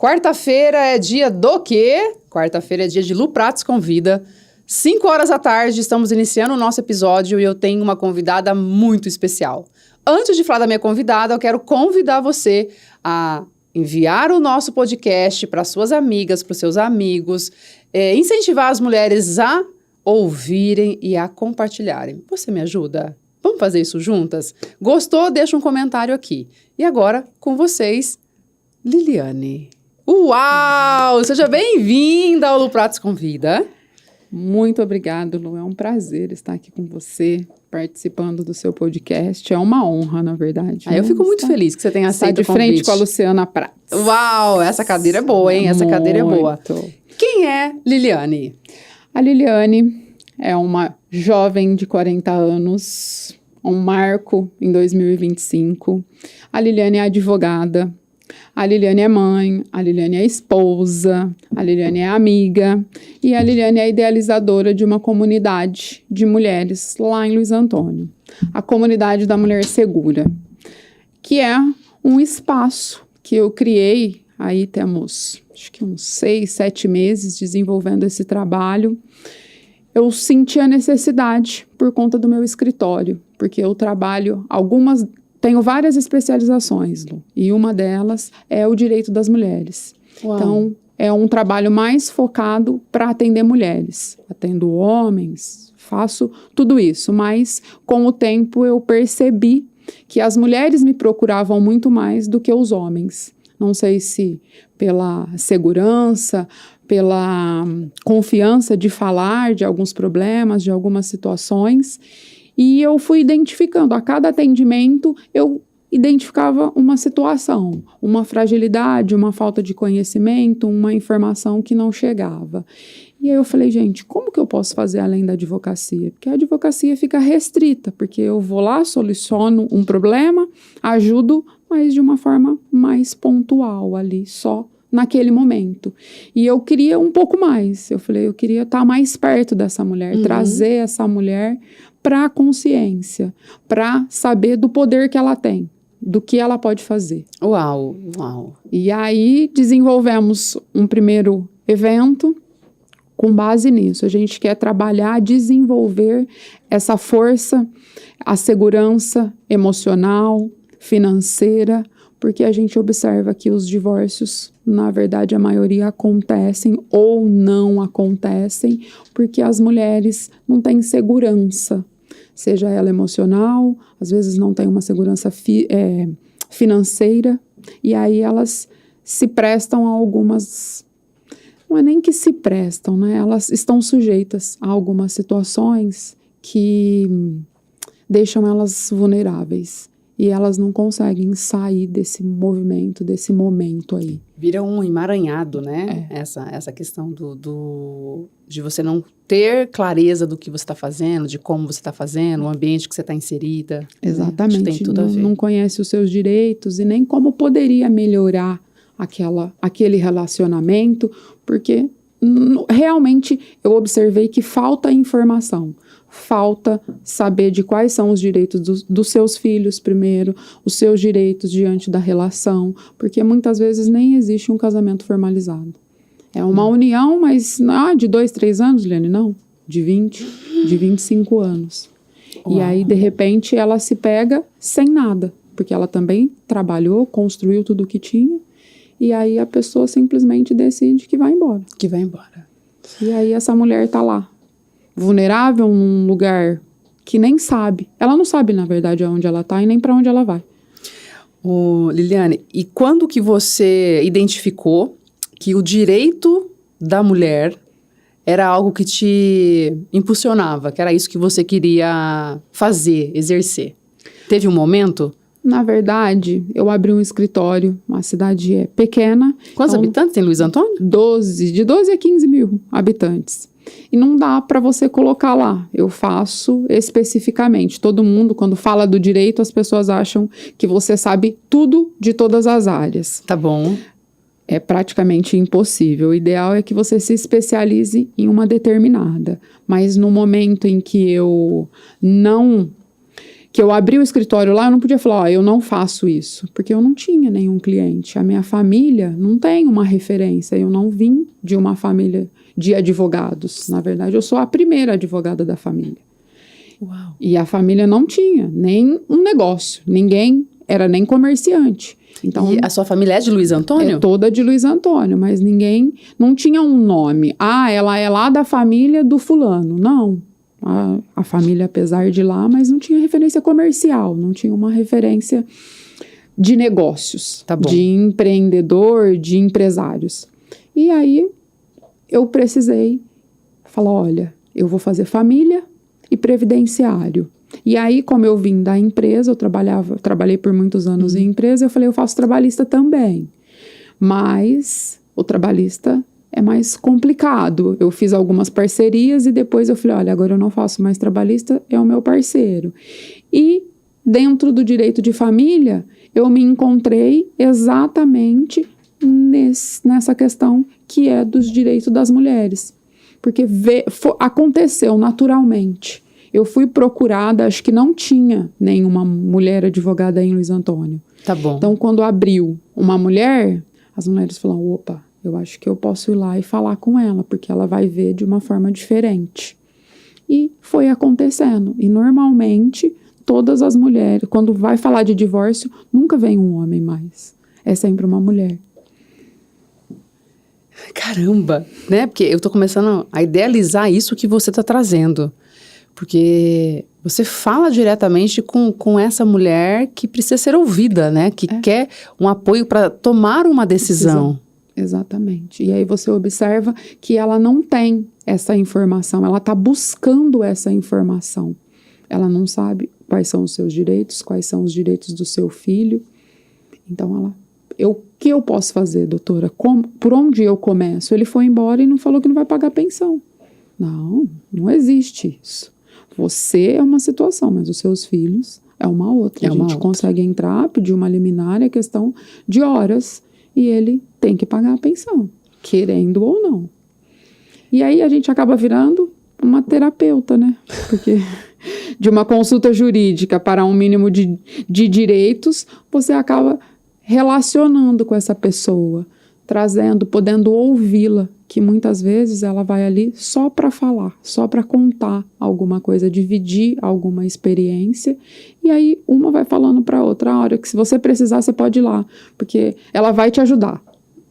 Quarta-feira é dia do quê? Quarta-feira é dia de Lu Pratos Convida. 5 horas da tarde, estamos iniciando o nosso episódio e eu tenho uma convidada muito especial. Antes de falar da minha convidada, eu quero convidar você a enviar o nosso podcast para suas amigas, para os seus amigos, incentivar as mulheres a ouvirem e a compartilharem. Você me ajuda? Vamos fazer isso juntas? Gostou? Deixa um comentário aqui. E agora, com vocês, Liliane. Uau! Seja bem-vinda ao Lu Pratos Convida. Muito obrigada, Lu. É um prazer estar aqui com você, participando do seu podcast. É uma honra, na verdade. Eu fico muito feliz que você tenha aceito o convite. Está de frente com a Luciana Pratos. Uau! Essa cadeira é boa, hein? Essa cadeira é boa. Quem é Liliane? A Liliane é uma jovem de 40 anos, um marco em 2025. A Liliane é advogada. A Liliane é mãe, a Liliane é esposa, a Liliane é amiga e a Liliane é idealizadora de uma comunidade de mulheres lá em Luiz Antônio, a Comunidade da Mulher Segura, que é um espaço que eu criei, aí temos acho que uns 6, 7 meses desenvolvendo esse trabalho. Eu senti a necessidade por conta do meu escritório, porque eu trabalho tenho várias especializações, Lu, e uma delas é o direito das mulheres. Uau. Então, é um trabalho mais focado para atender mulheres. Atendo homens, faço tudo isso, mas com o tempo eu percebi que as mulheres me procuravam muito mais do que os homens. Não sei se pela segurança, pela confiança de falar de alguns problemas, de algumas situações. E eu fui identificando, a cada atendimento, eu identificava uma situação, uma fragilidade, uma falta de conhecimento, uma informação que não chegava. E aí eu falei, gente, como que eu posso fazer além da advocacia? Porque a advocacia fica restrita, porque eu vou lá, soluciono um problema, ajudo, mas de uma forma mais pontual ali, só naquele momento. E eu queria um pouco mais. Eu falei, eu queria estar mais perto dessa mulher, trazer essa mulher para a consciência, para saber do poder que ela tem, do que ela pode fazer. Uau, uau. E aí desenvolvemos um primeiro evento com base nisso. A gente quer trabalhar, desenvolver essa força, a segurança emocional, financeira, porque a gente observa que os divórcios, na verdade, a maioria acontecem ou não acontecem, porque as mulheres não têm segurança, seja ela emocional, às vezes não tem uma segurança financeira, e aí elas se prestam a algumas, não é nem que se prestam, né? Elas estão sujeitas a algumas situações que deixam elas vulneráveis. E elas não conseguem sair desse movimento, desse momento aí. Vira um emaranhado, né? Essa questão de você não ter clareza do que você está fazendo, de como você está fazendo, o ambiente que você está inserida. Exatamente. Né? Tem tudo a ver. Não conhece os seus direitos e nem como poderia melhorar aquele relacionamento, porque realmente eu observei que falta informação. Falta saber de quais são os direitos dos seus filhos primeiro, os seus direitos diante da relação, porque muitas vezes nem existe um casamento formalizado. É uma união, mas de 2, 3 anos, Liane, não. De 20, de 25 anos. Uau. E aí, de repente, ela se pega sem nada, porque ela também trabalhou, construiu tudo o que tinha, e aí a pessoa simplesmente decide que vai embora. Que vai embora. E aí essa mulher tá lá, vulnerável num lugar que nem sabe. Ela não sabe, na verdade, aonde ela está e nem para onde ela vai. Liliane, e quando que você identificou que o direito da mulher era algo que te impulsionava, que era isso que você queria fazer, exercer? Teve um momento? Na verdade, eu abri um escritório, uma cidade pequena. Quantos habitantes tem Luiz Antônio? De 12 a 15 mil habitantes. E não dá para você colocar lá. Eu faço especificamente. Todo mundo, quando fala do direito, as pessoas acham que você sabe tudo de todas as áreas. Tá bom. É praticamente impossível. O ideal é que você se especialize em uma determinada. Mas no momento em que eu não que eu abri o escritório lá, eu não podia falar, ó, eu não faço isso, porque eu não tinha nenhum cliente. A minha família não tem uma referência, eu não vim de uma família de advogados. Na verdade, eu sou a primeira advogada da família. Uau. E a família não tinha nem um negócio, ninguém era nem comerciante. Então, E a sua família é de Luiz Antônio? é toda de Luiz Antônio, mas ninguém, não tinha um nome. Ah, ela é lá da família do fulano. Não. A família, apesar de lá, mas não tinha referência comercial, não tinha uma referência de negócios, Tá bom. de empreendedor, de empresários. E aí, eu precisei falar, olha, eu vou fazer família e previdenciário. E aí, como eu vim da empresa, eu trabalhei por muitos anos em empresa, eu falei, eu faço trabalhista também. Mas o trabalhista é mais complicado. Eu fiz algumas parcerias e depois eu falei, olha, agora eu não faço mais trabalhista, é o meu parceiro. E dentro do direito de família, eu me encontrei exatamente nessa questão que é dos direitos das mulheres. Porque aconteceu naturalmente. Eu fui procurada, acho que não tinha nenhuma mulher advogada em Luiz Antônio. Tá bom. Então, quando abriu uma mulher, as mulheres falaram, opa, eu acho que eu posso ir lá e falar com ela, porque ela vai ver de uma forma diferente. E foi acontecendo. E normalmente, todas as mulheres, quando vai falar de divórcio, nunca vem um homem mais. É sempre uma mulher. Caramba, né? Porque eu tô começando a idealizar isso que você tá trazendo. Porque você fala diretamente com essa mulher que precisa ser ouvida, né? Que quer um apoio para tomar uma decisão. Exatamente. E aí você observa que ela não tem essa informação, ela está buscando essa informação. Ela não sabe quais são os seus direitos, quais são os direitos do seu filho. Então, o que eu posso fazer, doutora? Por onde eu começo? Ele foi embora e não falou que não vai pagar pensão. Não existe isso. Você é uma situação, mas os seus filhos é uma outra. A gente consegue entrar, pedir uma liminar, é questão de horas, e ele tem que pagar a pensão, querendo ou não. E aí a gente acaba virando uma terapeuta, né? Porque de uma consulta jurídica para um mínimo de direitos, você acaba relacionando com essa pessoa, podendo ouvi-la, que muitas vezes ela vai ali só para falar, só para contar alguma coisa, dividir alguma experiência, e aí uma vai falando para outra, a hora que se você precisar, você pode ir lá, porque ela vai te ajudar.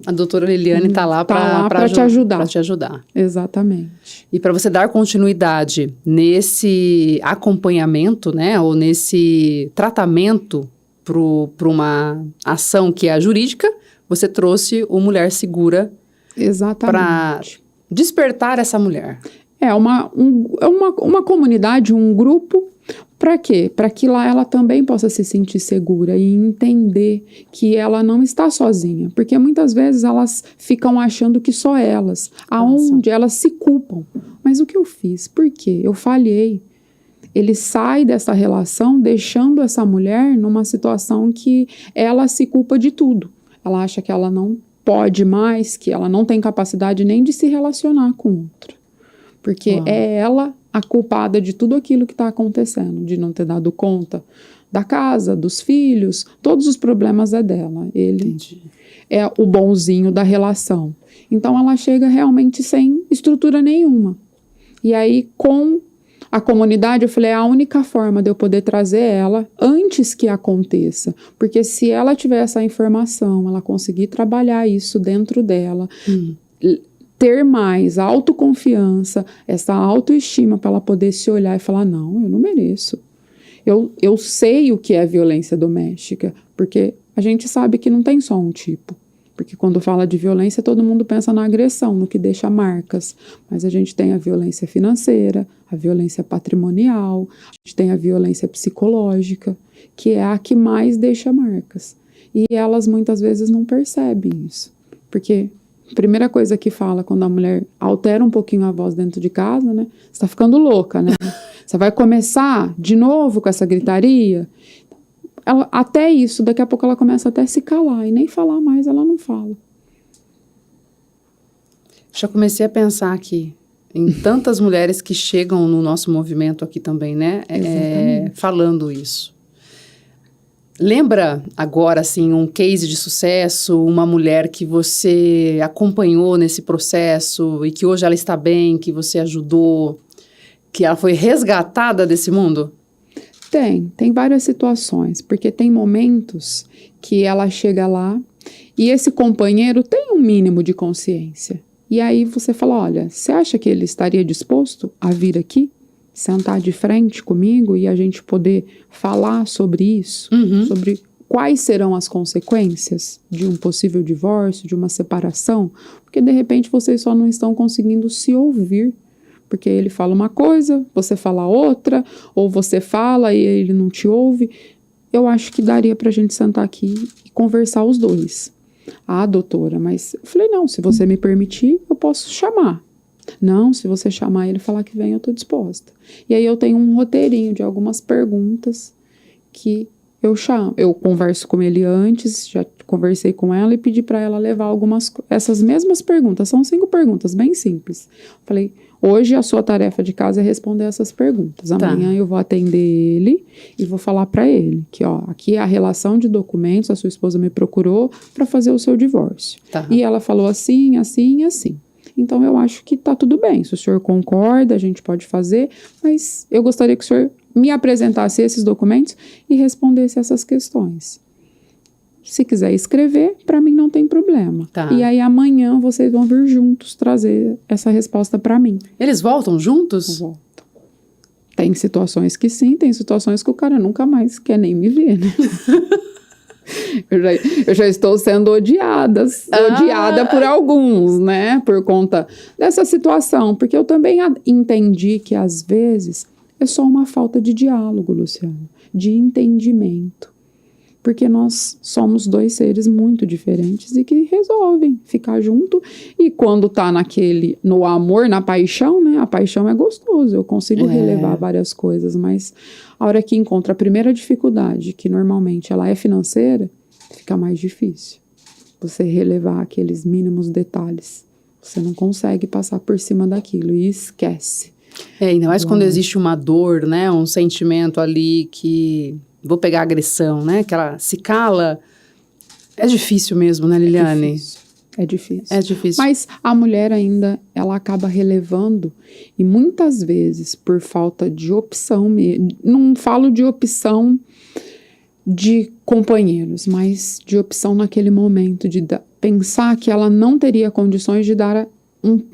A doutora Liliane está lá para te ajudar. Para te ajudar. Exatamente. E para você dar continuidade nesse acompanhamento, né, ou nesse tratamento para uma ação que é a jurídica, você trouxe o Mulher Segura. Exatamente. Para despertar essa mulher. É uma comunidade, um grupo, para quê? Para que lá ela também possa se sentir segura e entender que ela não está sozinha. Porque muitas vezes elas ficam achando que só elas, aonde elas se culpam. Mas o que eu fiz? Por quê? Eu falhei. Ele sai dessa relação deixando essa mulher numa situação que ela se culpa de tudo. Ela acha que ela não pode mais, que ela não tem capacidade nem de se relacionar com outra. Porque é ela a culpada de tudo aquilo que está acontecendo, de não ter dado conta da casa, dos filhos, todos os problemas é dela. Ele é o bonzinho da relação. Então ela chega realmente sem estrutura nenhuma. E aí com a comunidade, eu falei, é a única forma de eu poder trazer ela antes que aconteça. Porque se ela tiver essa informação, ela conseguir trabalhar isso dentro dela, ter mais autoconfiança, essa autoestima para ela poder se olhar e falar, não, eu não mereço. Eu sei o que é violência doméstica, porque a gente sabe que não tem só um tipo. Porque quando fala de violência, todo mundo pensa na agressão, no que deixa marcas. Mas a gente tem a violência financeira, a violência patrimonial, a gente tem a violência psicológica, que é a que mais deixa marcas. E elas muitas vezes não percebem isso. Porque a primeira coisa que fala quando a mulher altera um pouquinho a voz dentro de casa, né? Você tá ficando louca, né? Você vai começar de novo com essa gritaria. Até isso, daqui a pouco ela começa até a se calar e nem falar mais, ela não fala. Já comecei a pensar aqui, em tantas mulheres que chegam no nosso movimento aqui também, né? Falando isso. Lembra agora, assim, um case de sucesso, uma mulher que você acompanhou nesse processo e que hoje ela está bem, que você ajudou, que ela foi resgatada desse mundo? Tem várias situações, porque tem momentos que ela chega lá e esse companheiro tem um mínimo de consciência. E aí você fala, olha, você acha que ele estaria disposto a vir aqui? Sentar de frente comigo e a gente poder falar sobre isso, sobre quais serão as consequências de um possível divórcio, de uma separação, porque de repente vocês só não estão conseguindo se ouvir, porque ele fala uma coisa, você fala outra, ou você fala e ele não te ouve. Eu acho que daria pra gente sentar aqui e conversar os dois. Ah, doutora, mas eu falei, não, se você me permitir, eu posso chamar. Não, se você chamar ele e falar que vem, eu tô disposta. E aí eu tenho um roteirinho de algumas perguntas que eu chamo. Eu converso com ele antes, já conversei com ela e pedi para ela levar essas mesmas perguntas. São 5 perguntas, bem simples. Falei, hoje a sua tarefa de casa é responder essas perguntas. Amanhã eu vou atender ele e vou falar para ele que, ó, aqui é a relação de documentos, a sua esposa me procurou para fazer o seu divórcio. E ela falou assim, assim e assim. Então, eu acho que tá tudo bem. Se o senhor concorda, a gente pode fazer, mas eu gostaria que o senhor me apresentasse esses documentos e respondesse essas questões. Se quiser escrever, para mim não tem problema. E aí, amanhã, vocês vão vir juntos trazer essa resposta para mim. Eles voltam juntos? Voltam. Tem situações que sim, tem situações que o cara nunca mais quer nem me ver, né? Eu já estou sendo odiada por alguns, né? Por conta dessa situação. Porque eu também entendi que, às vezes, é só uma falta de diálogo, Luciano. De entendimento. Porque nós somos 2 seres muito diferentes e que resolvem ficar junto. E quando tá no amor, na paixão, né? A paixão é gostoso. Eu consigo relevar várias coisas, mas a hora que encontra a primeira dificuldade, que normalmente ela é financeira, fica mais difícil. Você relevar aqueles mínimos detalhes. Você não consegue passar por cima daquilo e esquece. Ainda mais quando existe uma dor, né? Um sentimento ali que... Vou pegar a agressão, né? Que ela se cala. É difícil mesmo, né, Liliane? É difícil. É difícil. Mas a mulher ainda, ela acaba relevando. E muitas vezes, por falta de opção, não falo de opção de companheiros, mas de opção naquele momento, de pensar que ela não teria condições de dar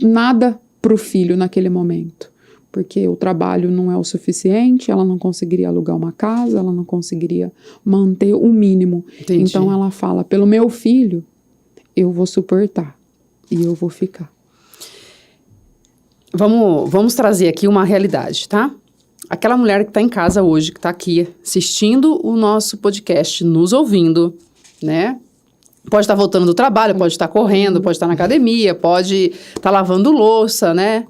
nada para o filho naquele momento. Porque o trabalho não é o suficiente, ela não conseguiria alugar uma casa, ela não conseguiria manter o mínimo. Entendi. Então ela fala, pelo meu filho, eu vou suportar e eu vou ficar. Vamos trazer aqui uma realidade, tá? Aquela mulher que está em casa hoje, que está aqui assistindo o nosso podcast, nos ouvindo, né? Pode estar voltando do trabalho, pode estar correndo, pode estar na academia, pode estar lavando louça, né?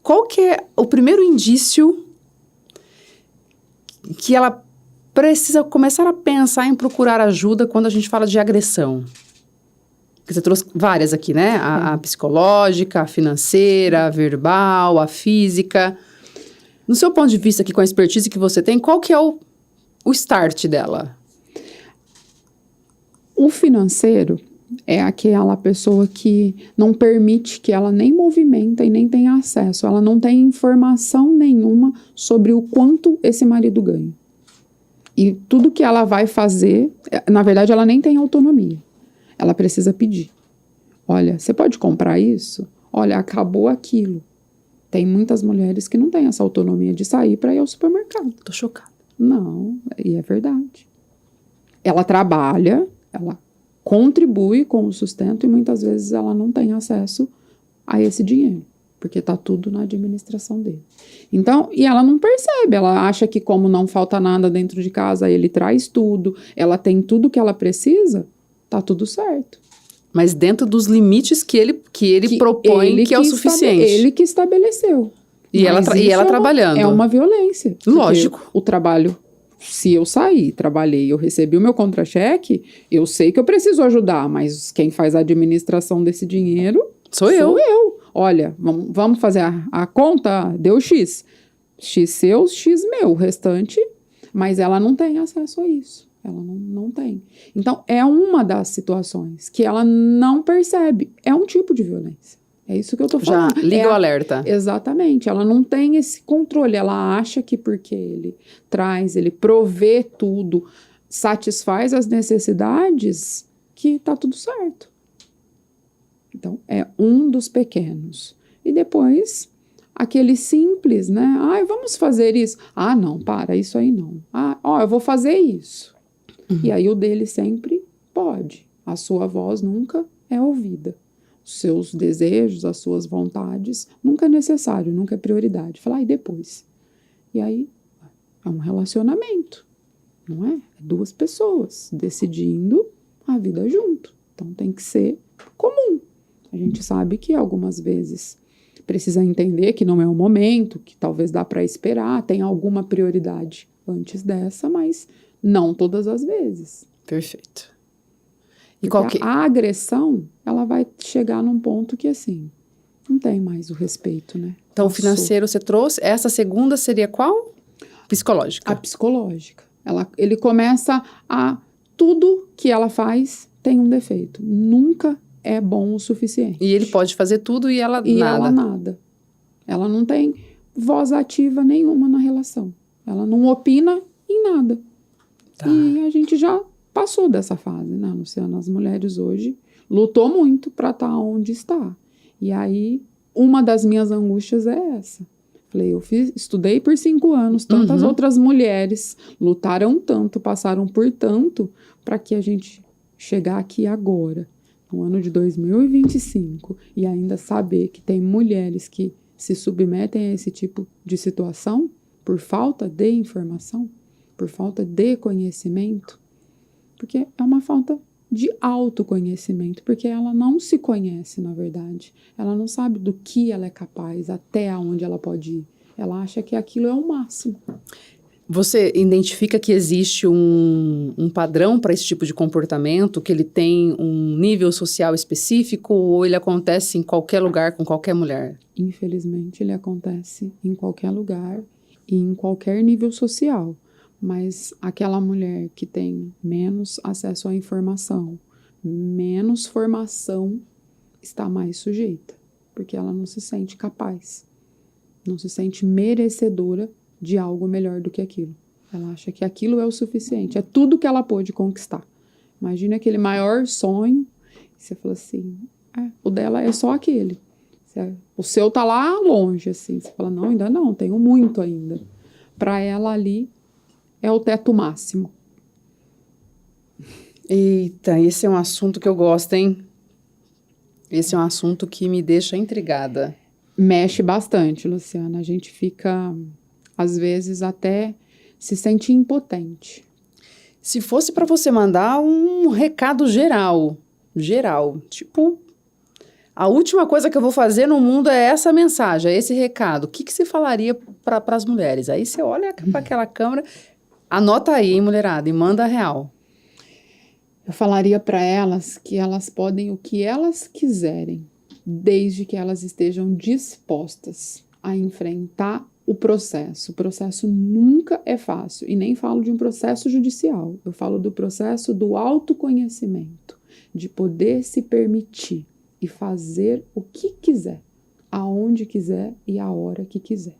Qual que é o primeiro indício que ela precisa começar a pensar em procurar ajuda quando a gente fala de agressão? Porque você trouxe várias aqui, né? A psicológica, a financeira, a verbal, a física. No seu ponto de vista aqui, com a expertise que você tem, qual que é o start dela? O financeiro é aquela pessoa que não permite que ela nem movimenta e nem tenha acesso. Ela não tem informação nenhuma sobre o quanto esse marido ganha. E tudo que ela vai fazer, na verdade, ela nem tem autonomia. Ela precisa pedir. Olha, você pode comprar isso? Olha, acabou aquilo. Tem muitas mulheres que não têm essa autonomia de sair para ir ao supermercado. Tô chocada. Não, e é verdade. Ela trabalha, ela contribui com o sustento e muitas vezes ela não tem acesso a esse dinheiro, porque está tudo na administração dele. Então, e ela não percebe, ela acha que como não falta nada dentro de casa, ele traz tudo, ela tem tudo que ela precisa, tá tudo certo. Mas dentro dos limites que ele propõe que é o suficiente. Ele que estabeleceu. E ela trabalhando. É uma violência. Lógico. O trabalho... Se eu saí, trabalhei, eu recebi o meu contra-cheque, eu sei que eu preciso ajudar, mas quem faz a administração desse dinheiro sou eu. olha, vamos fazer a conta, deu X. X seu, X meu, o restante, mas ela não tem acesso a isso. Ela não tem. Então, é uma das situações que ela não percebe. É um tipo de violência. É isso que eu tô falando. Já liga o alerta. Exatamente. Ela não tem esse controle. Ela acha que porque ele provê tudo, satisfaz as necessidades, que tá tudo certo. Então, é um dos pequenos. E depois, aquele simples, né? Vamos fazer isso. Não, para, isso aí não. Eu vou fazer isso. E aí o dele sempre pode. A sua voz nunca é ouvida. Os seus desejos, as suas vontades, nunca é necessário, nunca é prioridade. Fala, e depois? E aí, é um relacionamento, não é? É duas pessoas decidindo a vida junto. Então, tem que ser comum. A gente sabe que algumas vezes precisa entender que não é o momento, que talvez dá para esperar, tem alguma prioridade antes dessa, mas não todas as vezes. Perfeito. E a agressão, ela vai chegar num ponto que, assim, não tem mais o respeito, né? Então, o financeiro você trouxe. Essa segunda seria qual? Psicológica. A psicológica. Ele começa tudo que ela faz tem um defeito. Nunca é bom o suficiente. E ele pode fazer tudo e ela nada. Ela nada. Ela não tem voz ativa nenhuma na relação. Ela não opina em nada. Tá. E a gente já passou dessa fase, né, Luciana? As mulheres hoje lutou muito para estar onde está. E aí, uma das minhas angústias é essa. Falei, estudei por 5 anos, tantas outras mulheres lutaram tanto, passaram por tanto, para que a gente chegar aqui agora, no ano de 2025, e ainda saber que tem mulheres que se submetem a esse tipo de situação por falta de informação, por falta de conhecimento, porque é uma falta de autoconhecimento, porque ela não se conhece, na verdade. Ela não sabe do que ela é capaz, até onde ela pode ir. Ela acha que aquilo é o máximo. Você identifica que existe um padrão para esse tipo de comportamento, que ele tem um nível social específico, ou ele acontece em qualquer lugar, com qualquer mulher? Infelizmente, ele acontece em qualquer lugar e em qualquer nível social. Mas aquela mulher que tem menos acesso à informação, menos formação, está mais sujeita, porque ela não se sente capaz, não se sente merecedora de algo melhor do que aquilo. Ela acha que aquilo é o suficiente, é tudo que ela pôde conquistar. Imagina aquele maior sonho, e você fala assim, o dela é só aquele. O seu tá lá longe, assim. Você fala, não, ainda não, tenho muito ainda. Para ela ali, é o teto máximo. Eita, esse é um assunto que eu gosto, hein? Esse é um assunto que me deixa intrigada. Mexe bastante, Luciana. A gente fica, às vezes, até se sente impotente. Se fosse para você mandar um recado geral, tipo, a última coisa que eu vou fazer no mundo é essa mensagem, é esse recado. O que você falaria para as mulheres? Aí você olha para aquela câmera... Anota aí, hein, mulherada, e manda a real. Eu falaria para elas que elas podem o que elas quiserem, desde que elas estejam dispostas a enfrentar o processo. O processo nunca é fácil, e nem falo de um processo judicial. Eu falo do processo do autoconhecimento, de poder se permitir e fazer o que quiser, aonde quiser e a hora que quiser.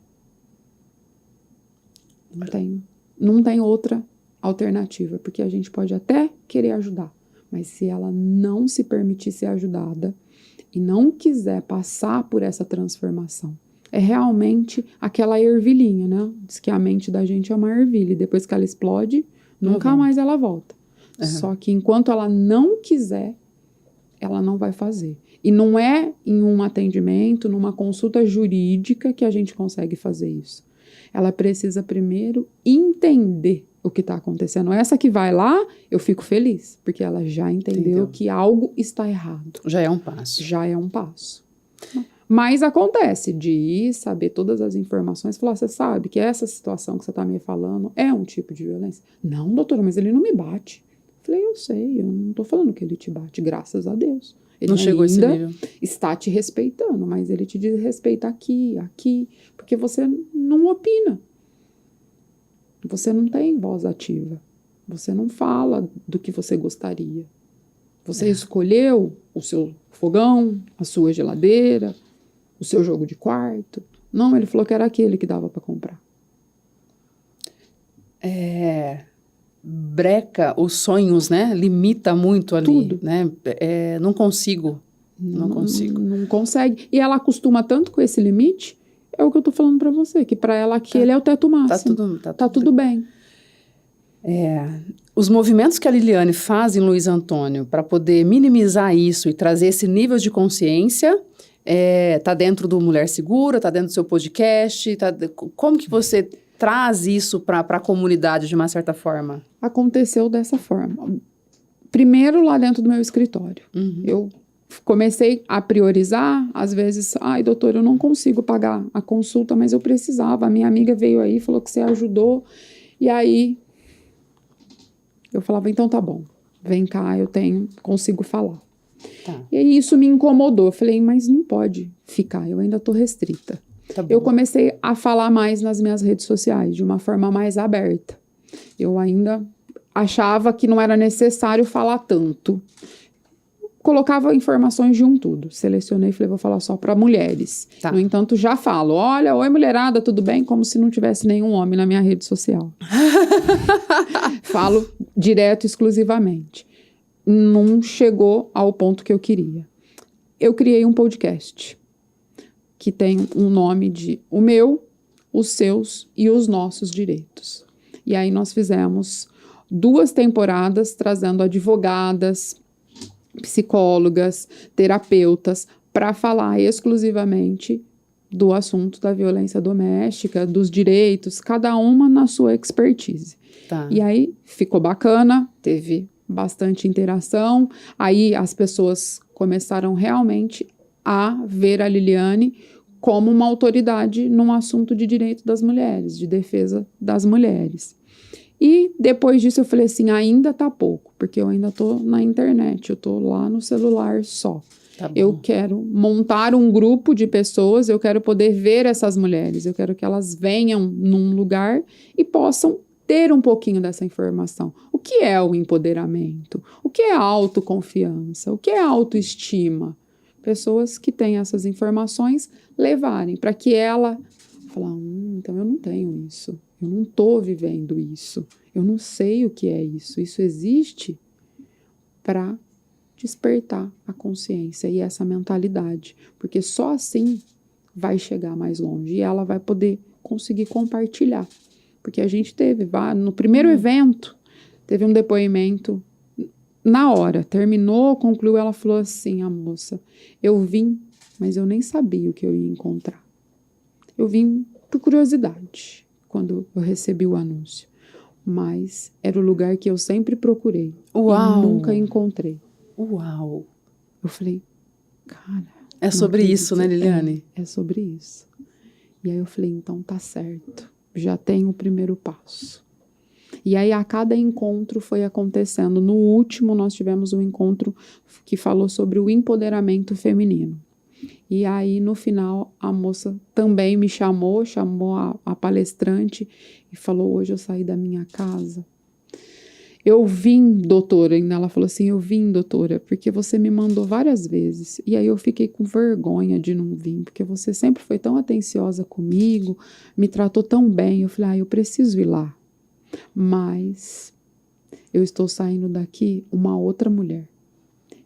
Não tem outra alternativa, porque a gente pode até querer ajudar, mas se ela não se permitir ser ajudada e não quiser passar por essa transformação, é realmente aquela ervilhinha, né? Diz que a mente da gente é uma ervilha, e depois que ela explode, nunca mais ela volta. Só que enquanto ela não quiser, ela não vai fazer. E não é em um atendimento, numa consulta jurídica que a gente consegue fazer isso. Ela precisa primeiro entender o que está acontecendo. Essa que vai lá, eu fico feliz, porque ela já entendeu que algo está errado. Já é um passo. Já é um passo. Mas acontece de ir saber todas as informações, falar, você sabe que essa situação que você está me falando é um tipo de violência? Não, doutora, mas ele não me bate. Falei, eu sei, eu não estou falando que ele te bate, graças a Deus. Ele Não chegou a esse ainda nível. está te respeitando, mas ele te desrespeita aqui, porque você não opina. Você não tem voz ativa. Você não fala do que você gostaria. Você escolheu o seu fogão, a sua geladeira, o seu jogo de quarto. Não, ele falou que era aquele que dava para comprar. Breca os sonhos, né? Limita muito ali, Tudo. né? Não consigo. Não consigo. Não consegue. E ela acostuma tanto com esse limite, é o que eu tô falando para você, que para ela aquele é o teto máximo. Tá tudo bem. Os movimentos que a Liliane faz em Luiz Antônio para poder minimizar isso e trazer esse nível de consciência, tá dentro do Mulher Segura, tá dentro do seu podcast, como que você traz isso para a comunidade de uma certa forma? Aconteceu dessa forma. Primeiro lá dentro do meu escritório. Eu comecei a priorizar, às vezes, doutora, eu não consigo pagar a consulta, mas eu precisava. A minha amiga veio aí, falou que você ajudou, e aí eu falava, então tá bom, vem cá, consigo falar. Tá. E aí isso me incomodou, eu falei, mas não pode ficar, eu ainda tô restrita. Tá bom. Eu comecei a falar mais nas minhas redes sociais, de uma forma mais aberta. Eu ainda achava que não era necessário falar tanto. Colocava informações de um tudo. Selecionei e falei, vou falar só para mulheres. Tá. No entanto, já falo, olha, oi mulherada, tudo bem? Como se não tivesse nenhum homem na minha rede social. Falo direto, exclusivamente. Não chegou ao ponto que eu queria. Eu criei um podcast que tem um nome de o meu, os seus e os nossos direitos. E aí nós fizemos 2 temporadas trazendo advogadas, psicólogas, terapeutas, para falar exclusivamente do assunto da violência doméstica, dos direitos, cada uma na sua expertise. Tá. E aí ficou bacana, teve bastante interação, aí as pessoas começaram realmente a ver a Liliane como uma autoridade num assunto de direito das mulheres, de defesa das mulheres. E depois disso eu falei assim, ainda tá pouco, porque eu ainda tô na internet, eu tô lá no celular só. Tá bom. Eu quero montar um grupo de pessoas, eu quero poder ver essas mulheres, eu quero que elas venham num lugar e possam ter um pouquinho dessa informação. O que é o empoderamento? O que é a autoconfiança? O que é a autoestima? Pessoas que têm essas informações levarem para que ela fale, então eu não tenho isso. Eu não estou vivendo isso. Eu não sei o que é isso. Isso existe para despertar a consciência e essa mentalidade. Porque só assim vai chegar mais longe. E ela vai poder conseguir compartilhar. Porque a gente teve, no primeiro evento, teve um depoimento na hora. Terminou, concluiu, ela falou assim, a moça, eu vim, mas eu nem sabia o que eu ia encontrar. Eu vim por curiosidade, quando eu recebi o anúncio. Mas era o lugar que eu sempre procurei. Uau! E nunca encontrei. Uau! Eu falei, cara... É sobre isso, né, Liliane? É sobre isso. E aí eu falei, então tá certo. Já tem o primeiro passo. E aí a cada encontro foi acontecendo. No último nós tivemos um encontro que falou sobre o empoderamento feminino. E aí, no final, a moça também me chamou a palestrante e falou, hoje eu saí da minha casa. Eu vim, doutora, e ela falou assim, eu vim, doutora, porque você me mandou várias vezes. E aí eu fiquei com vergonha de não vir, porque você sempre foi tão atenciosa comigo, me tratou tão bem. Eu falei, eu preciso ir lá. Mas eu estou saindo daqui uma outra mulher.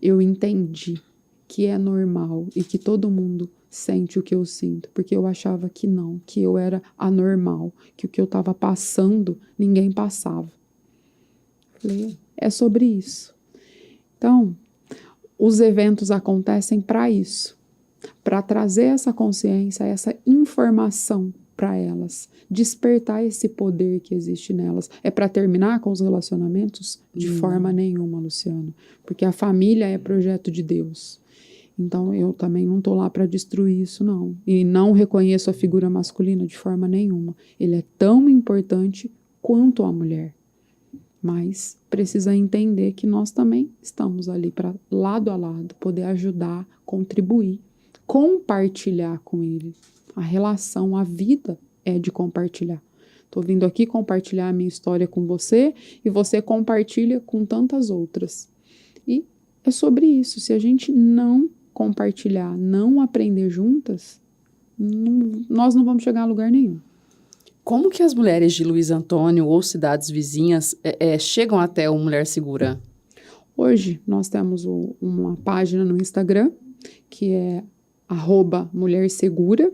Eu entendi que é normal e que todo mundo sente o que eu sinto, porque eu achava que não, que eu era anormal, que o que eu estava passando, ninguém passava. Falei, é sobre isso. Então, os eventos acontecem para isso, para trazer essa consciência, essa informação para elas, despertar esse poder que existe nelas. É para terminar com os relacionamentos? De forma nenhuma, Luciano, porque a família é projeto de Deus. Então, eu também não estou lá para destruir isso, não. E não reconheço a figura masculina de forma nenhuma. Ele é tão importante quanto a mulher. mas precisa entender que nós também estamos ali para lado a lado, poder ajudar, contribuir, compartilhar com ele. A relação, a vida é de compartilhar. Estou vindo aqui compartilhar a minha história com você e você compartilha com tantas outras. E é sobre isso. Se a gente não compartilhar, não aprender juntas, nós não vamos chegar a lugar nenhum. Como que as mulheres de Luiz Antônio ou cidades vizinhas chegam até o Mulher Segura? Hoje nós temos uma página no Instagram, que é @mulhersegura,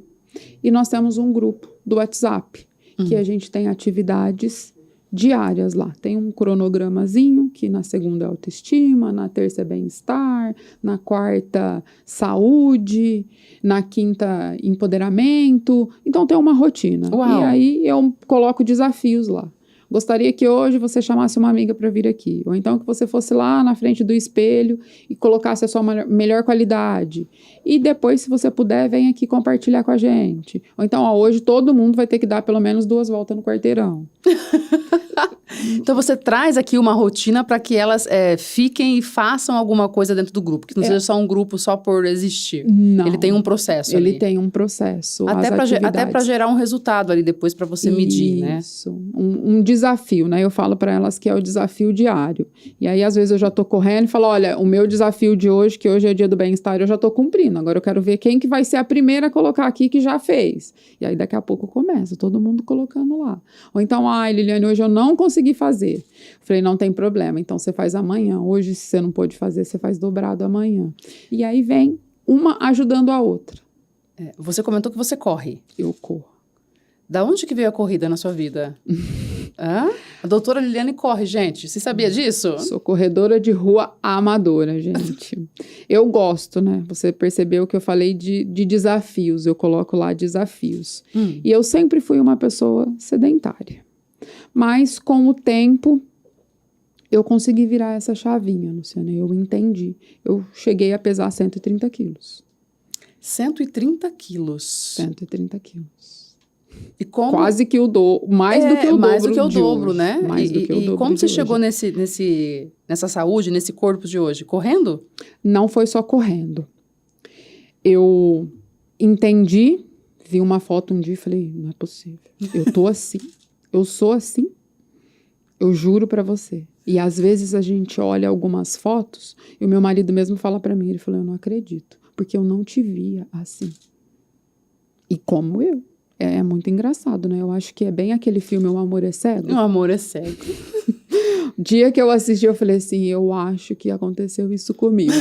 e nós temos um grupo do WhatsApp, que a gente tem atividades diárias lá. Tem um cronogramazinho, que na segunda é autoestima, na terça é bem-estar, na quarta saúde, na quinta empoderamento. Então tem uma rotina. Uau. E aí eu coloco desafios lá. Gostaria que hoje você chamasse uma amiga para vir aqui. Ou então que você fosse lá na frente do espelho e colocasse a sua melhor qualidade. E depois, se você puder, vem aqui compartilhar com a gente. Ou então, hoje todo mundo vai ter que dar pelo menos 2 voltas no quarteirão. Então você traz aqui uma rotina para que elas fiquem e façam alguma coisa dentro do grupo. Que não seja só um grupo só por existir. Não. Ele tem um processo ali. Ele tem um processo. Até para gerar um resultado ali depois para você medir, né? Isso. Um desafio, né? Eu falo para elas que é o desafio diário. E aí, às vezes, eu já tô correndo e falo, olha, o meu desafio de hoje, que hoje é dia do bem-estar, eu já tô cumprindo. Agora eu quero ver quem que vai ser a primeira a colocar aqui que já fez. E aí, daqui a pouco começa, todo mundo colocando lá. Ou então, Liliane, hoje eu não consegui fazer. Eu falei, não tem problema, então você faz amanhã. Hoje, se você não pôde fazer, você faz dobrado amanhã. E aí vem uma ajudando a outra. Você comentou que você corre. Eu corro. Da onde que veio a corrida na sua vida? A doutora Liliane corre, gente. Você sabia disso? Sou corredora de rua amadora, gente. Eu gosto, né? Você percebeu que eu falei de desafios. Eu coloco lá desafios. E eu sempre fui uma pessoa sedentária. Mas, com o tempo, eu consegui virar essa chavinha, Luciana. Eu entendi. Eu cheguei a pesar 130 quilos. 130 quilos. 130 quilos. E como... Quase que o dobro, mais do que o dobro. Mais do que o dobro, hoje. né? Mais do que o dobro. E como você hoje. chegou nessa saúde, nesse corpo de hoje? Correndo? Não foi só correndo. Eu entendi, vi uma foto um dia e falei, não é possível. Eu tô assim, eu sou assim. Eu juro pra você. E às vezes a gente olha algumas fotos e o meu marido mesmo fala pra mim, ele falou, eu não acredito, porque eu não te via assim. E como eu. É muito engraçado, né? Eu acho que é bem aquele filme O Amor é Cego. O Amor é Cego. O dia que eu assisti, eu falei assim, eu acho que aconteceu isso comigo.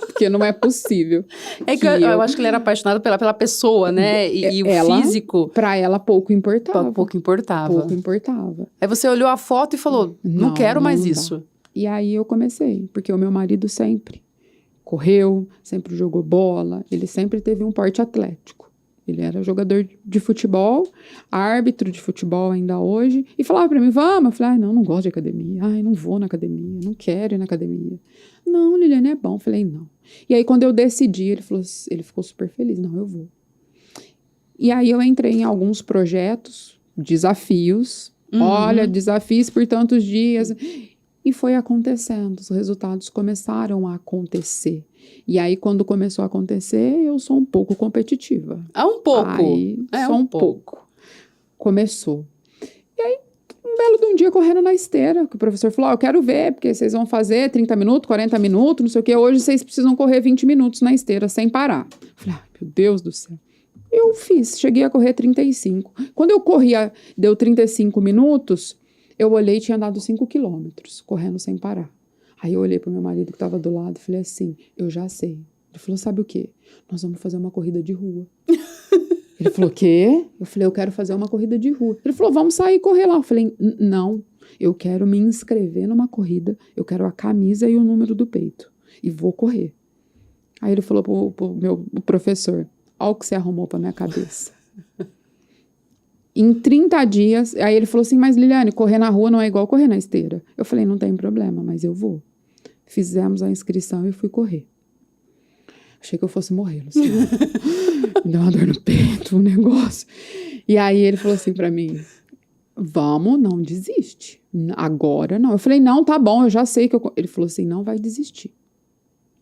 Porque não é possível. É que eu acho que ele era apaixonado pela pessoa, né? E o físico... Pra ela, pouco importava. Pouco importava. Pouco importava. Aí você olhou a foto e falou, não quero mais isso. E aí eu comecei, porque o meu marido sempre correu, sempre jogou bola, ele sempre teve um porte atlético. Ele era jogador de futebol, árbitro de futebol ainda hoje, e falava pra mim, vamos. Eu falei, não gosto de academia. Não vou na academia, não quero ir na academia. Não, Liliane, é bom. Eu falei, não. E aí, quando eu decidi, ele ficou super feliz. Não, eu vou. E aí, eu entrei em alguns projetos, desafios. Olha, desafios por tantos dias. E foi acontecendo, os resultados começaram a acontecer. E aí, quando começou a acontecer, eu sou um pouco competitiva. Um pouco? Só um pouco. Começou. E aí, um belo de um dia, correndo na esteira, que o professor falou, eu quero ver, porque vocês vão fazer 30 minutos, 40 minutos, não sei o quê. Hoje, vocês precisam correr 20 minutos na esteira, sem parar. Eu falei, meu Deus do céu. Eu cheguei a correr 35. Quando eu corria, deu 35 minutos... Eu olhei e tinha andado 5 quilômetros, correndo sem parar. Aí eu olhei pro meu marido que estava do lado e falei assim, eu já sei. Ele falou, sabe o quê? Nós vamos fazer uma corrida de rua. Ele falou, o quê? Eu falei, eu quero fazer uma corrida de rua. Ele falou, vamos sair e correr lá. Eu falei, não, eu quero me inscrever numa corrida, eu quero a camisa e o número do peito. E vou correr. Aí ele falou pro meu professor, olha o que você arrumou pra minha cabeça. Em 30 dias, aí ele falou assim, mas Liliane, correr na rua não é igual correr na esteira. Eu falei, não tem problema, mas eu vou. Fizemos a inscrição e fui correr. Achei que eu fosse morrer, Luciana. Me deu uma dor no peito, um negócio. E aí ele falou assim pra mim, vamos, não desiste. Agora não. Eu falei, não, tá bom, eu já sei que eu... Ele falou assim, não vai desistir.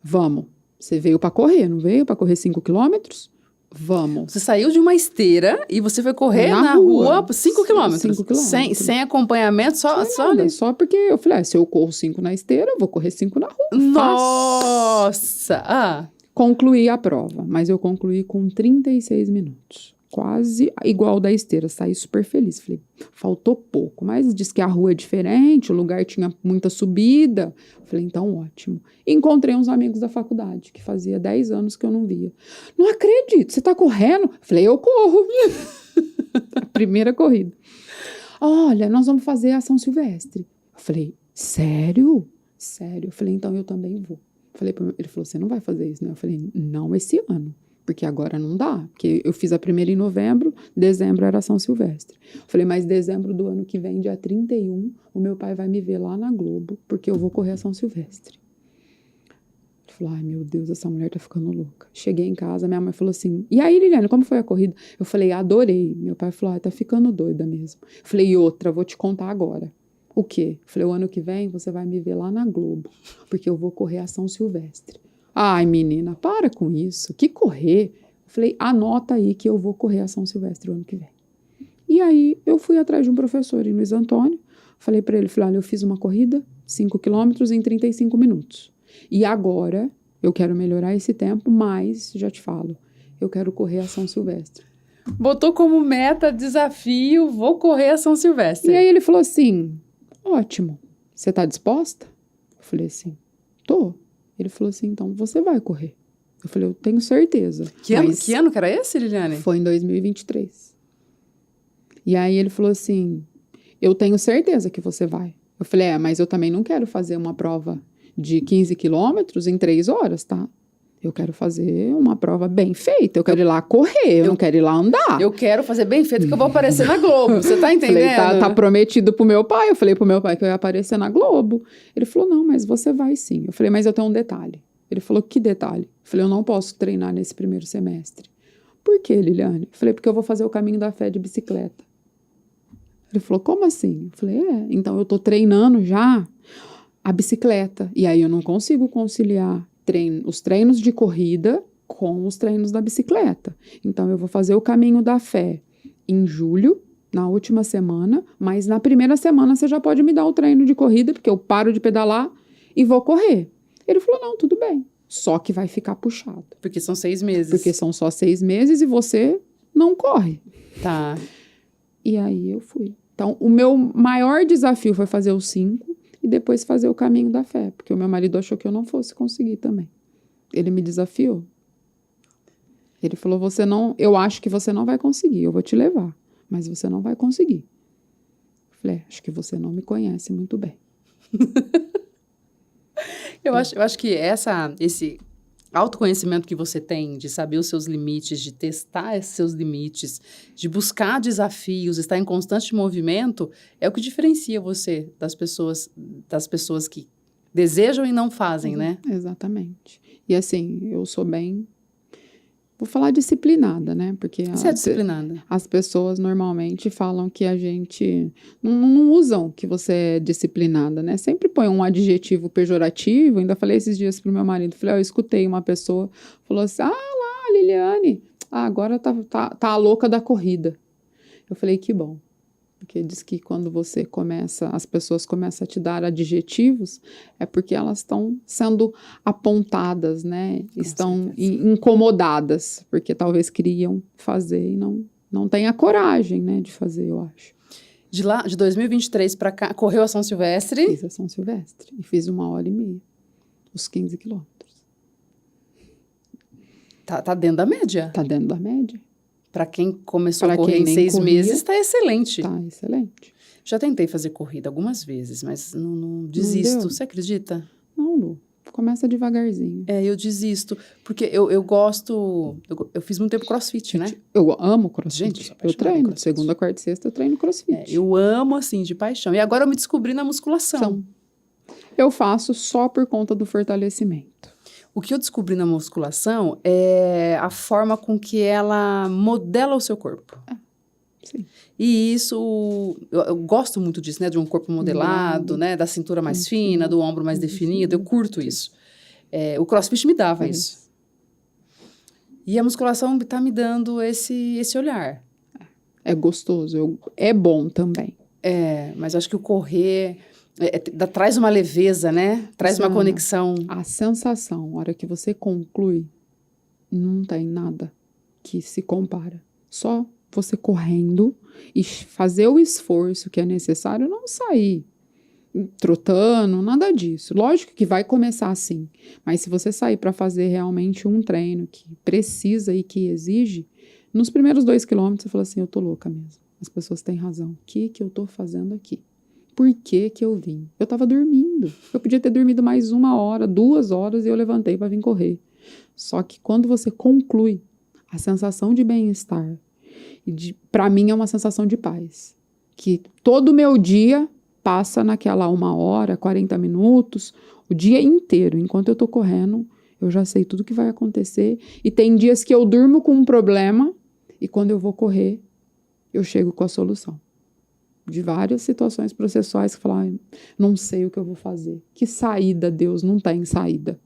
Vamos. Você veio para correr, não veio para correr 5 quilômetros? Vamos. Você saiu de uma esteira e você foi correr na rua 5 quilômetros. 5 quilômetros. Sem acompanhamento, só Nada, ali. só porque eu falei, se eu corro 5 na esteira, eu vou correr 5 na rua. Nossa! Ah. Concluí a prova, mas eu concluí com 36 minutos. Quase igual da esteira, saí super feliz. Falei, faltou pouco, mas disse que a rua é diferente, o lugar tinha muita subida. Falei, então ótimo. Encontrei uns amigos da faculdade, que fazia 10 anos que eu não via. Não acredito, você tá correndo? Falei, eu corro. A primeira corrida. Olha, nós vamos fazer a São Silvestre. Eu falei, sério? Sério? Eu falei, então eu também vou. Ele falou, você não vai fazer isso, né? Eu falei, não esse ano. Porque agora não dá, porque eu fiz a primeira em novembro, dezembro era São Silvestre. Eu falei, mas dezembro do ano que vem, dia 31, o meu pai vai me ver lá na Globo, porque eu vou correr a São Silvestre. Ele falou, ai meu Deus, essa mulher tá ficando louca. Cheguei em casa, minha mãe falou assim, e aí Liliane, como foi a corrida? Eu falei, adorei. Meu pai falou, tá ficando doida mesmo. Eu falei, e outra, vou te contar agora. O quê? Eu falei, o ano que vem você vai me ver lá na Globo, porque eu vou correr a São Silvestre. Ai, menina, para com isso. Que correr? Eu falei, anota aí que eu vou correr a São Silvestre o ano que vem. E aí, eu fui atrás de um professor em Luiz Antônio. Falei para ele, olha, eu fiz uma corrida, 5 quilômetros em 35 minutos. E agora, eu quero melhorar esse tempo, mas, já te falo, eu quero correr a São Silvestre. Botou como meta, desafio, vou correr a São Silvestre. E aí, ele falou assim, ótimo, você tá disposta? Eu falei assim, tô. Ele falou assim, então você vai correr. Eu falei, eu tenho certeza. Que ano que era esse, Liliane? Foi em 2023. E aí ele falou assim, eu tenho certeza que você vai. Eu falei, mas eu também não quero fazer uma prova de 15 quilômetros em 3 horas, tá? Eu quero fazer uma prova bem feita. Eu quero ir lá correr, eu não quero ir lá andar. Eu quero fazer bem feito que eu vou aparecer na Globo. Você tá entendendo? Falei, tá prometido pro meu pai. Eu falei pro meu pai que eu ia aparecer na Globo. Ele falou, não, mas você vai sim. Eu falei, mas eu tenho um detalhe. Ele falou, que detalhe? Eu falei, eu não posso treinar nesse primeiro semestre. Por quê, Liliane? Eu falei, porque eu vou fazer o caminho da fé de bicicleta. Ele falou, como assim? Eu falei, então eu tô treinando já a bicicleta. E aí eu não consigo conciliar os treinos de corrida com os treinos da bicicleta. Então, eu vou fazer o caminho da fé em julho, na última semana, mas na primeira semana você já pode me dar o treino de corrida, porque eu paro de pedalar e vou correr. Ele falou, não, tudo bem. Só que vai ficar puxado. Porque são 6 meses. Porque são só 6 meses e você não corre. Tá. E aí eu fui. Então, o meu maior desafio foi fazer os 5 e depois fazer o caminho da fé, porque o meu marido achou que eu não fosse conseguir também. Ele me desafiou. Ele falou, eu acho que você não vai conseguir, eu vou te levar, mas você não vai conseguir. Eu falei, acho que você não me conhece muito bem. Eu acho que esse autoconhecimento que você tem, de saber os seus limites, de testar esses seus limites, de buscar desafios, estar em constante movimento, é o que diferencia você das pessoas que desejam e não fazem, né? Exatamente. E assim, eu sou bem... Vou falar disciplinada, né? Porque Você é disciplinada. As pessoas normalmente falam que a gente... Não usam que você é disciplinada, né? Sempre põe um adjetivo pejorativo. Ainda falei esses dias pro meu marido. Falei, eu escutei uma pessoa, falou assim, lá, Liliane, agora tá a louca da corrida. Eu falei, que bom. Porque diz que quando as pessoas começam a te dar adjetivos, é porque elas estão sendo apontadas, né? Estão incomodadas, porque talvez queriam fazer e não têm a coragem, né, de fazer, eu acho. De 2023 para cá, correu a São Silvestre? Fiz a São Silvestre e fiz 1h30, os 15 quilômetros. Tá dentro da média? Tá dentro da média. Para quem começou a correr em 6 meses, está excelente. Tá excelente. Já tentei fazer corrida algumas vezes, mas não desisto. Você acredita? Não, Lu. Começa devagarzinho. Eu desisto. Porque eu gosto... Eu fiz muito tempo crossfit, né? Eu amo crossfit. Gente, eu treino. Segunda, quarta e sexta eu treino crossfit. Eu amo, assim, de paixão. E agora eu me descobri na musculação. Eu faço só por conta do fortalecimento. O que eu descobri na musculação é a forma com que ela modela o seu corpo. Sim. E isso, eu gosto muito disso, né? De um corpo modelado, né? Da cintura mais fina, do ombro mais definido. Eu curto isso. O CrossFit me dava isso. E a musculação tá me dando esse olhar. É gostoso, é bom também. Mas acho que o correr traz uma leveza, né? Traz uma conexão. A sensação, a hora que você conclui, não tem nada que se compara. Só você correndo e fazer o esforço que é necessário, não sair trotando, nada disso. Lógico que vai começar assim, mas se você sair para fazer realmente um treino que precisa e que exige, nos primeiros 2 quilômetros você fala assim, eu tô louca mesmo. As pessoas têm razão. O que eu tô fazendo aqui? Por que eu vim? Eu tava dormindo. Eu podia ter dormido mais 1 hora, 2 horas e eu levantei para vir correr. Só que quando você conclui, a sensação de bem-estar, para mim é uma sensação de paz. Que todo o meu dia passa naquela 1 hora, 40 minutos, o dia inteiro. Enquanto eu tô correndo, eu já sei tudo que vai acontecer. E tem dias que eu durmo com um problema e quando eu vou correr, eu chego com a solução. De várias situações processuais que falam, não sei o que eu vou fazer. Que saída, Deus? Não tem saída.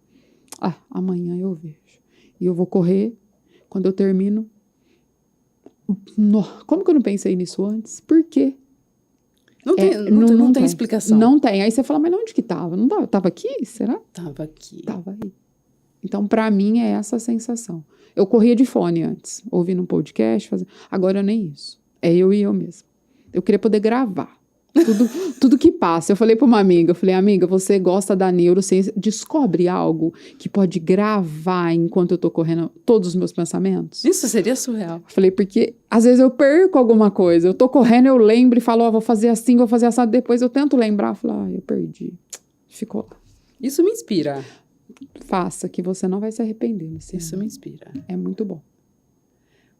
Amanhã eu vejo. E eu vou correr. Quando eu termino, como que eu não pensei nisso antes? Por quê? Não tem explicação. Não tem. Aí você fala, mas onde que tava? Não tava? Tava aqui? Será? Tava aqui. Tava aí. Então, para mim, é essa a sensação. Eu corria de fone antes, ouvindo um podcast, agora nem isso. É eu e eu mesmo. Eu queria poder gravar. Tudo que passa. Eu falei para uma amiga, amiga, você gosta da neurociência, descobre algo que pode gravar enquanto eu tô correndo todos os meus pensamentos? Isso seria surreal. Eu falei, porque às vezes eu perco alguma coisa. Eu tô correndo, eu lembro e falo, vou fazer assim, vou fazer assado. Depois eu tento lembrar, eu falo, eu perdi. Ficou lá. Isso me inspira. Faça, que você não vai se arrepender. Isso me inspira. É muito bom.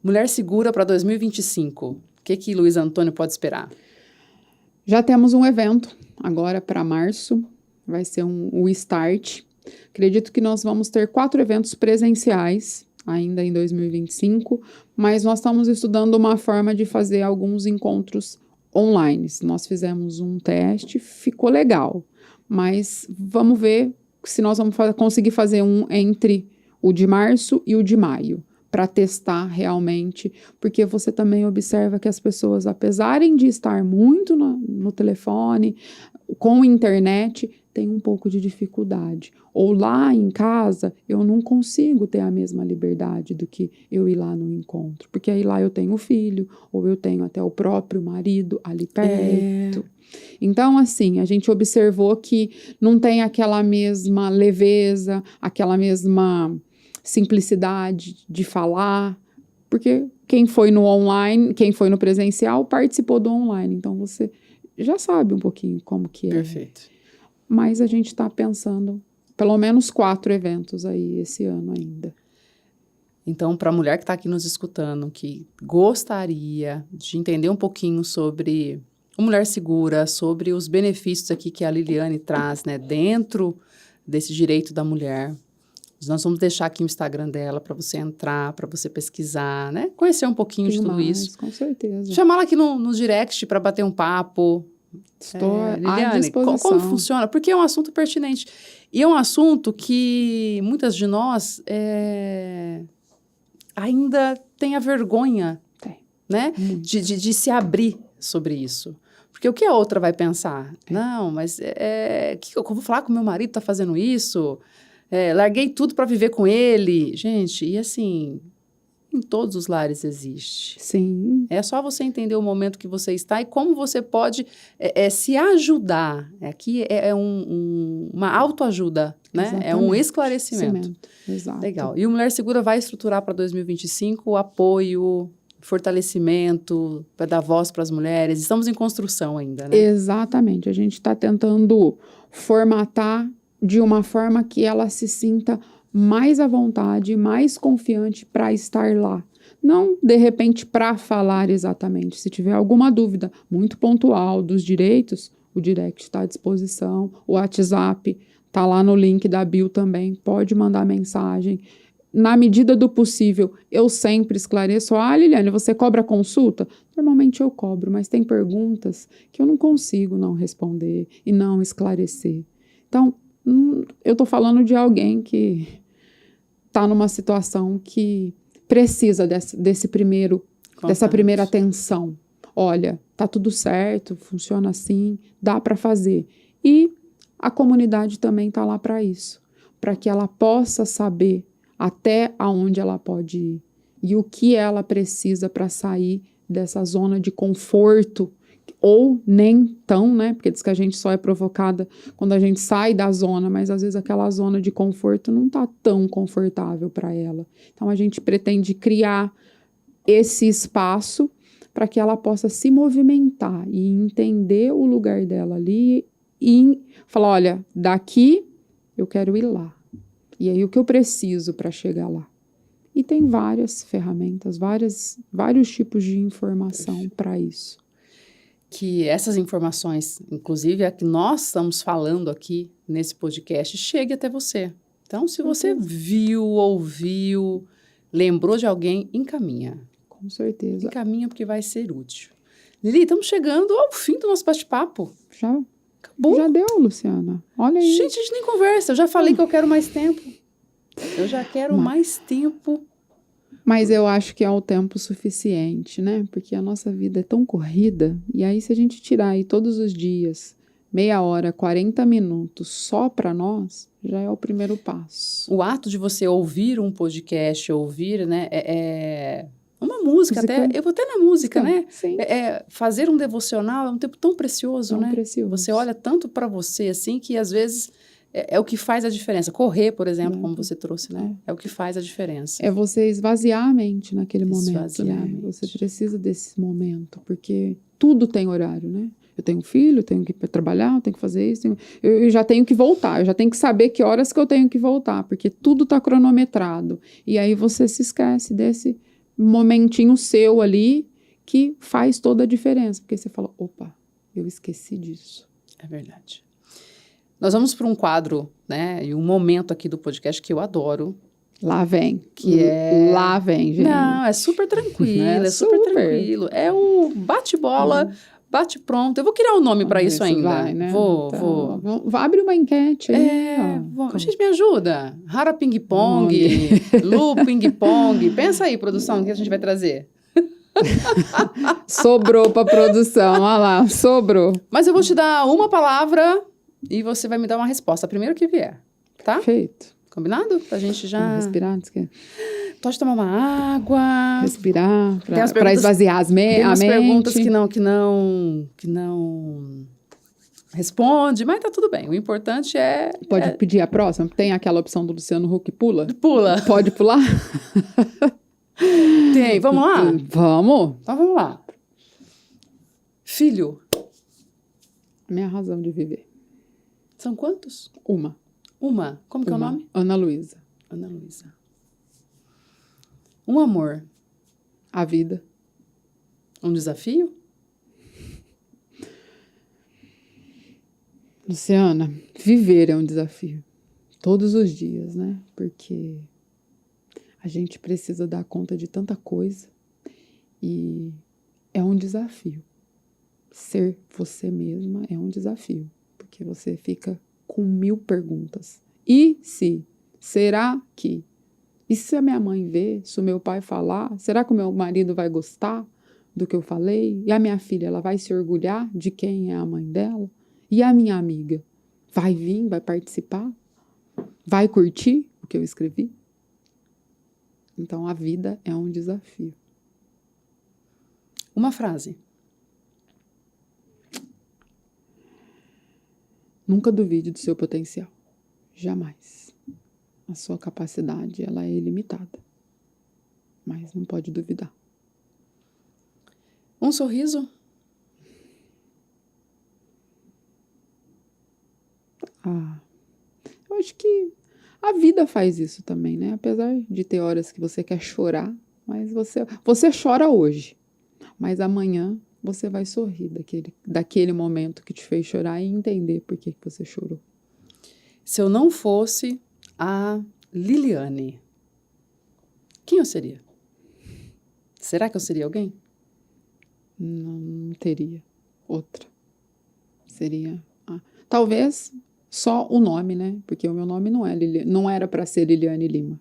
Mulher Segura para 2025. O que Luiz Antônio pode esperar? Já temos um evento agora para março, vai ser o Start. Acredito que nós vamos ter 4 eventos presenciais ainda em 2025, mas nós estamos estudando uma forma de fazer alguns encontros online. Nós fizemos um teste, ficou legal, mas vamos ver se nós vamos conseguir fazer um entre o de março e o de maio, para testar realmente, porque você também observa que as pessoas, apesar de estar muito no telefone, com internet, tem um pouco de dificuldade. Ou lá em casa, eu não consigo ter a mesma liberdade do que eu ir lá no encontro, porque aí lá eu tenho filho, ou eu tenho até o próprio marido ali perto. Então, assim, a gente observou que não tem aquela mesma leveza, aquela mesma simplicidade de falar, porque quem foi no online, quem foi no presencial, participou do online, então você já sabe um pouquinho como que é. Perfeito. Mas a gente está pensando, pelo menos 4 eventos aí esse ano ainda. Então, para a mulher que está aqui nos escutando, que gostaria de entender um pouquinho sobre o Mulher Segura, sobre os benefícios aqui que a Liliane traz, né, dentro desse direito da mulher, nós vamos deixar aqui o Instagram dela para você entrar, para você pesquisar, né? Conhecer um pouquinho de tudo isso. Com certeza. Chamá-la aqui no direct para bater um papo. Estou à Liliane, disposição. como funciona? Porque é um assunto pertinente. E é um assunto que muitas de nós ainda tem a vergonha, né? De se abrir sobre isso. Porque o que a outra vai pensar? Não, mas que eu vou falar com meu marido tá fazendo isso? Larguei tudo para viver com ele. Gente, e assim, em todos os lares existe. Sim. É só você entender o momento que você está e como você pode se ajudar. Aqui uma autoajuda, né? Exatamente. É um esclarecimento. Exato. Legal. E o Mulher Segura vai estruturar para 2025 o apoio, fortalecimento, para dar voz para as mulheres. Estamos em construção ainda, né? Exatamente. A gente está tentando formatar de uma forma que ela se sinta mais à vontade, mais confiante para estar lá. Não, de repente, para falar exatamente. Se tiver alguma dúvida muito pontual dos direitos, o direct está à disposição, o WhatsApp está lá no link da bio também, pode mandar mensagem. na medida do possível, eu sempre esclareço. Liliane, você cobra consulta? Normalmente eu cobro, mas tem perguntas que eu não consigo não responder e não esclarecer. Então, eu estou falando de alguém que está numa situação que precisa dessa primeira atenção. Olha, tá tudo certo, funciona assim, dá para fazer. E a comunidade também está lá para isso, para que ela possa saber até aonde ela pode ir e o que ela precisa para sair dessa zona de conforto, ou nem tão, né? Porque diz que a gente só é provocada quando a gente sai da zona, mas às vezes aquela zona de conforto não está tão confortável para ela. Então a gente pretende criar esse espaço para que ela possa se movimentar e entender o lugar dela ali e falar, olha, daqui eu quero ir lá. E aí o que eu preciso para chegar lá? E tem várias ferramentas, vários tipos de informação para isso. Que essas informações, inclusive a que nós estamos falando aqui nesse podcast, chegue até você. Então, se você viu, ouviu, lembrou de alguém, encaminha. Com certeza. Encaminha porque vai ser útil. Lili, estamos chegando ao fim do nosso bate-papo. Já? Acabou. Já deu, Luciana. Olha aí. Gente, a gente nem conversa. Eu já falei que eu quero mais tempo. Eu já quero mais tempo. Mas eu acho que é o tempo suficiente, né? Porque a nossa vida é tão corrida. E aí, se a gente tirar aí todos os dias, meia hora, 40 minutos só para nós, já é o primeiro passo. O ato de você ouvir um podcast, ouvir, né? Uma música até. Eu vou até na música, né? Sim. Fazer um devocional é um tempo tão precioso, Tão né? precioso. Você olha tanto para você, assim, que às vezes é o que faz a diferença. Correr, por exemplo, como você trouxe, né? É o que faz a diferença. É você esvaziar a mente naquele momento, né? A mente. Você precisa desse momento, porque tudo tem horário, né? Eu tenho um filho, eu tenho que ir para trabalhar, eu tenho que fazer isso. Eu já tenho que voltar, eu já tenho que saber que horas que eu tenho que voltar, porque tudo está cronometrado. E aí você se esquece desse momentinho seu ali que faz toda a diferença. Porque você fala, opa, eu esqueci disso. É verdade. Nós vamos para um quadro, né? E um momento aqui do podcast que eu adoro. Lá vem. Lá vem, gente. Não, é super tranquilo, é super tranquilo. É o bate-bola, bate-pronto. Eu vou criar um nome para isso ainda. Vai, né? Vou. Abre uma enquete aí. Gente, me ajuda. Rara ping-pong, Lu ping-pong. Pensa aí, produção, o que a gente vai trazer? Sobrou para produção, olha lá, sobrou. Mas eu vou te dar uma palavra e você vai me dar uma resposta, primeiro que vier, tá? Perfeito. Combinado? Pra gente já... Vamos respirar, Pode tomar uma água. Respirar, para esvaziar a mente. Tem umas perguntas que não responde, mas tá tudo bem. O importante é... Pode pedir a próxima? Tem aquela opção do Luciano Huck, pula? Pula. Pode pular? Tem, vamos lá? Vamos. Então vamos lá. Filho. Minha razão de viver. São quantos? Uma. Como que é o nome? Ana Luísa. Ana Luísa. Um amor. A vida. Um desafio? Luciana, viver é um desafio. Todos os dias, né? Porque a gente precisa dar conta de tanta coisa e é um desafio. Ser você mesma é um desafio, porque você fica com 1000 perguntas. E se? Será que? E se a minha mãe ver? Se o meu pai falar? Será que o meu marido vai gostar do que eu falei? E a minha filha, ela vai se orgulhar de quem é a mãe dela? E a minha amiga? Vai vir? Vai participar? Vai curtir o que eu escrevi? Então, a vida é um desafio. Uma frase. Nunca duvide do seu potencial. Jamais. A sua capacidade, ela é ilimitada. Mas não pode duvidar. Um sorriso. Eu acho que a vida faz isso também, né? Apesar de ter horas que você quer chorar, mas você chora hoje. Mas amanhã você vai sorrir daquele momento que te fez chorar e entender por que você chorou. Se eu não fosse a Liliane, quem eu seria? Será que eu seria alguém? Não teria outra. Seria... talvez só o nome, né? Porque o meu nome não era para ser Liliane Lima.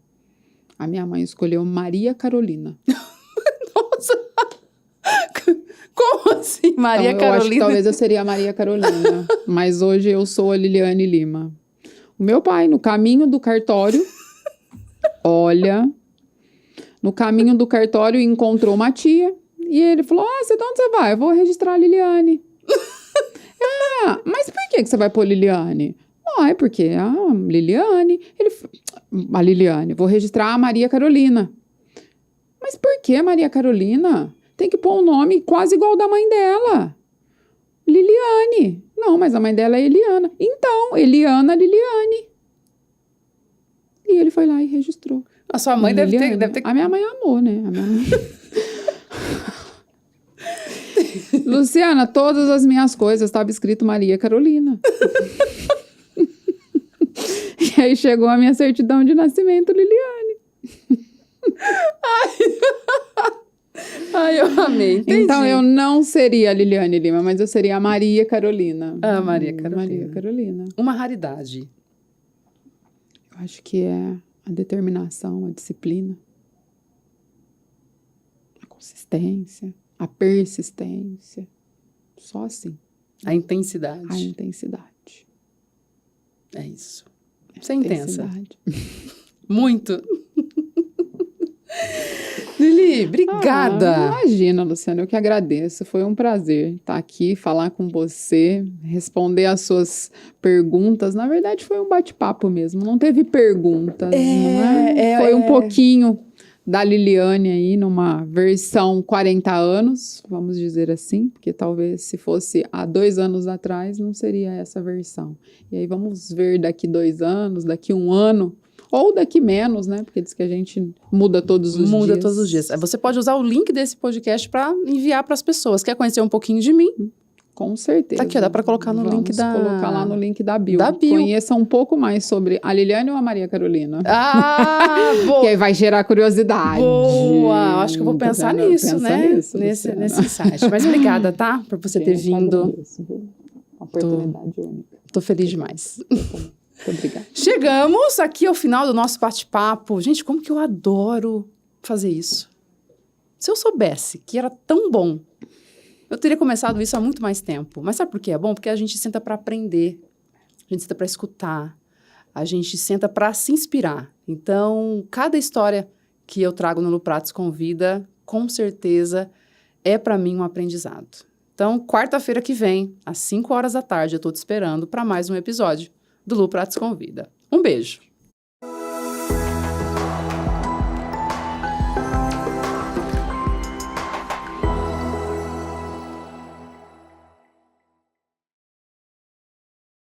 A minha mãe escolheu Maria Carolina. Nossa! Como assim, Maria então, Carolina? Eu acho que talvez eu seria a Maria Carolina. Mas hoje eu sou a Liliane Lima. O meu pai, no caminho do cartório, no caminho do cartório encontrou uma tia. E ele falou, de onde você vai? Eu vou registrar a Liliane. Mas por que você vai pôr Liliane? É porque a Liliane... A Liliane, vou registrar a Maria Carolina. Mas por que Maria Carolina? Tem que pôr um nome quase igual ao da mãe dela. Liliane. Não, mas a mãe dela é Eliana. Então, Eliana Liliane. E ele foi lá e registrou. A sua mãe deve ter... A minha mãe amou, né? A minha mãe... Luciana, todas as minhas coisas estava escrito Maria Carolina. E aí chegou a minha certidão de nascimento, Liliane. Ai, eu amei, entendi. Então eu não seria a Liliane Lima, mas eu seria a Maria Carolina. Maria Carolina. Maria Carolina. Uma raridade. Eu acho que é a determinação, a disciplina, a consistência, a persistência. Só assim. A intensidade. A intensidade. É isso. Você é intensa. Muito. Lili, obrigada. Imagina, Luciana, eu que agradeço. Foi um prazer estar aqui, falar com você, responder as suas perguntas. Na verdade, foi um bate-papo mesmo. Não teve perguntas, não é? Foi um pouquinho da Liliane aí, numa versão 40 anos, vamos dizer assim, porque talvez se fosse há 2 anos atrás, não seria essa versão. E aí vamos ver daqui 2 anos, daqui 1 ano, ou daqui menos, né? Porque diz que a gente muda todos os dias. Muda todos os dias. Você pode usar o link desse podcast para enviar para as pessoas. Quer conhecer um pouquinho de mim? Com certeza. Tá aqui, ó, dá para colocar no link da... Vamos colocar lá no link da bio. Da bio. Conheça um pouco mais sobre a Liliane ou a Maria Carolina. Boa! Que aí vai gerar curiosidade. Boa! Acho que eu vou pensar nisso, Pensa né? nisso, nesse insight. Mas obrigada, tá? Por você ter vindo. Uma oportunidade única. Tô feliz demais. Muito obrigada. Chegamos aqui ao final do nosso bate-papo. Gente, como que eu adoro fazer isso. Se eu soubesse que era tão bom, eu teria começado isso há muito mais tempo. Mas sabe por que é bom? Porque a gente senta para aprender, a gente senta para escutar, a gente senta para se inspirar. Então, cada história que eu trago no Lu Pratos Convida, com certeza, é para mim um aprendizado. Então, quarta-feira que vem, às 5 horas da tarde, eu estou te esperando para mais um episódio do Lu Pratos Convida. Um beijo!